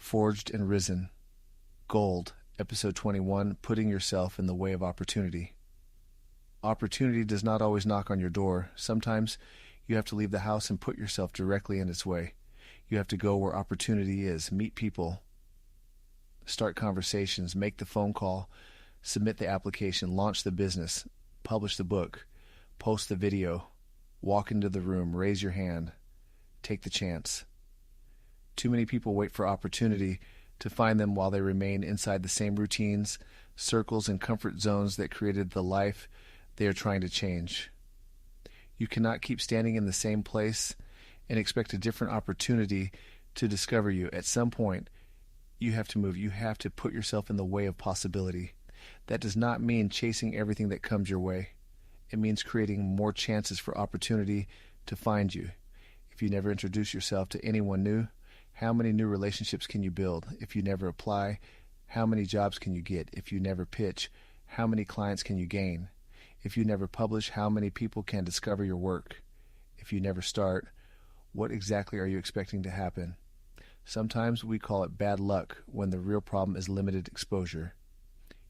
Forged and Risen. Gold, Episode 21, Putting Yourself in the Way of Opportunity. Opportunity does not always knock on your door. Sometimes you have to leave the house and put yourself directly in its way. You have to go where opportunity is, meet people, start conversations, make the phone call, submit the application, launch the business, publish the book, post the video, walk into the room, raise your hand, take the chance. Too many people wait for opportunity to find them while they remain inside the same routines, circles, and comfort zones that created the life they are trying to change. You cannot keep standing in the same place and expect a different opportunity to discover you. At some point, you have to move. You have to put yourself in the way of possibility. That does not mean chasing everything that comes your way. It means creating more chances for opportunity to find you. If you never introduce yourself to anyone new, how many new relationships can you build? If you never apply, how many jobs can you get? If you never pitch, how many clients can you gain? If you never publish, how many people can discover your work? If you never start, what exactly are you expecting to happen? Sometimes we call it bad luck when the real problem is limited exposure.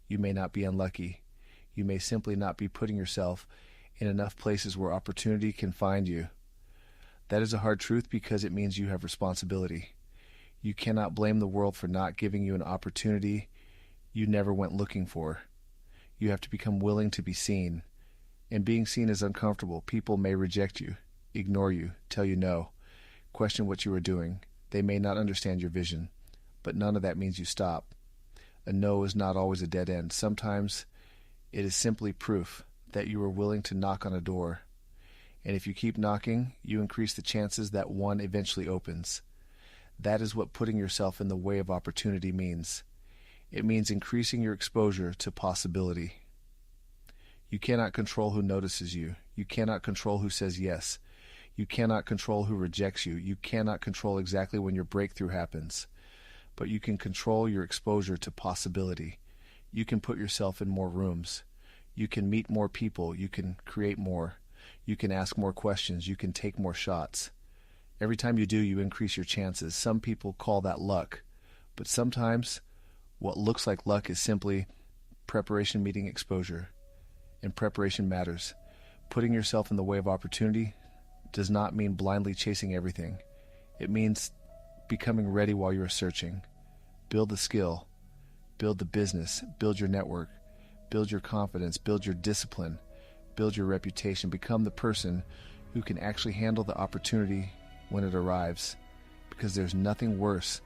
You may not be unlucky. You may simply not be putting yourself in enough places where opportunity can find you. That is a hard truth because it means you have responsibility. You cannot blame the world for not giving you an opportunity you never went looking for. You have to become willing to be seen. And being seen is uncomfortable. People may reject you, ignore you, tell you no, question what you are doing. They may not understand your vision, but none of that means you stop. A no is not always a dead end. Sometimes it is simply proof that you are willing to knock on a door. And if you keep knocking, you increase the chances that one eventually opens. That is what putting yourself in the way of opportunity means. It means increasing your exposure to possibility. You cannot control who notices you. You cannot control who says yes. You cannot control who rejects you. You cannot control exactly when your breakthrough happens. But you can control your exposure to possibility. You can put yourself in more rooms. You can meet more people. You can create more. You can ask more questions. You can take more shots. Every time you do, you increase your chances. Some people call that luck. But sometimes what looks like luck is simply preparation meeting exposure. And preparation matters. Putting yourself in the way of opportunity does not mean blindly chasing everything. It means becoming ready while you are searching. Build the skill. Build the business. Build your network. Build your confidence. Build your discipline. Build your reputation. Become the person who can actually handle the opportunity when it arrives. Because there's nothing worse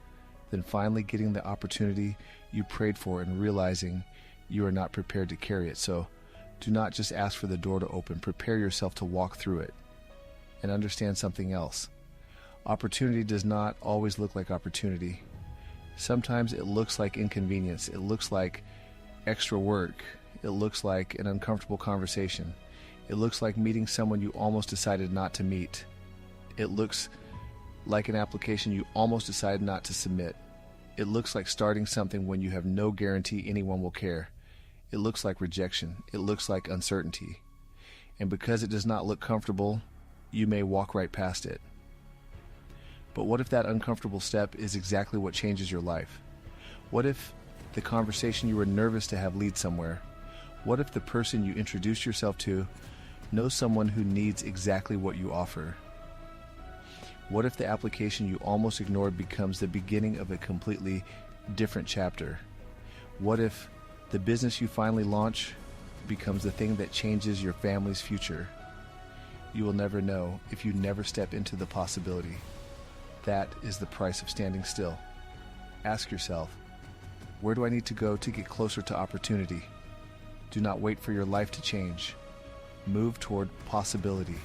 than finally getting the opportunity you prayed for and realizing you are not prepared to carry it. So do not just ask for the door to open. Prepare yourself to walk through it. And understand something else. Opportunity does not always look like opportunity. Sometimes it looks like inconvenience. It looks like extra work. It looks like an uncomfortable conversation. It looks like meeting someone you almost decided not to meet. It looks like an application you almost decided not to submit. It looks like starting something when you have no guarantee anyone will care. It looks like rejection. It looks like uncertainty. And because it does not look comfortable, you may walk right past it. But what if that uncomfortable step is exactly what changes your life? What if the conversation you were nervous to have leads somewhere? What if the person you introduced yourself to knows someone who needs exactly what you offer? What if the application you almost ignored becomes the beginning of a completely different chapter? What if the business you finally launch becomes the thing that changes your family's future? You will never know if you never step into the possibility. That is the price of standing still. Ask yourself, where do I need to go to get closer to opportunity? Do not wait for your life to change. Move toward possibility.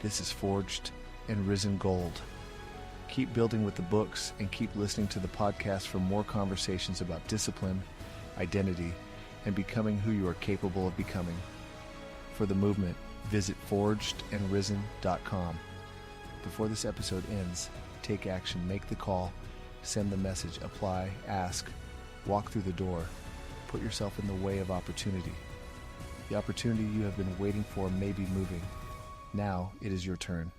This is Forged and Risen Gold. Keep building with the books and keep listening to the podcast for more conversations about discipline, identity, and becoming who you are capable of becoming. For the movement, visit forgedandrisen.com. Before this episode ends, take action, make the call, send the message, apply, ask, walk through the door, put yourself in the way of opportunity. The opportunity you have been waiting for may be moving. Now it is your turn.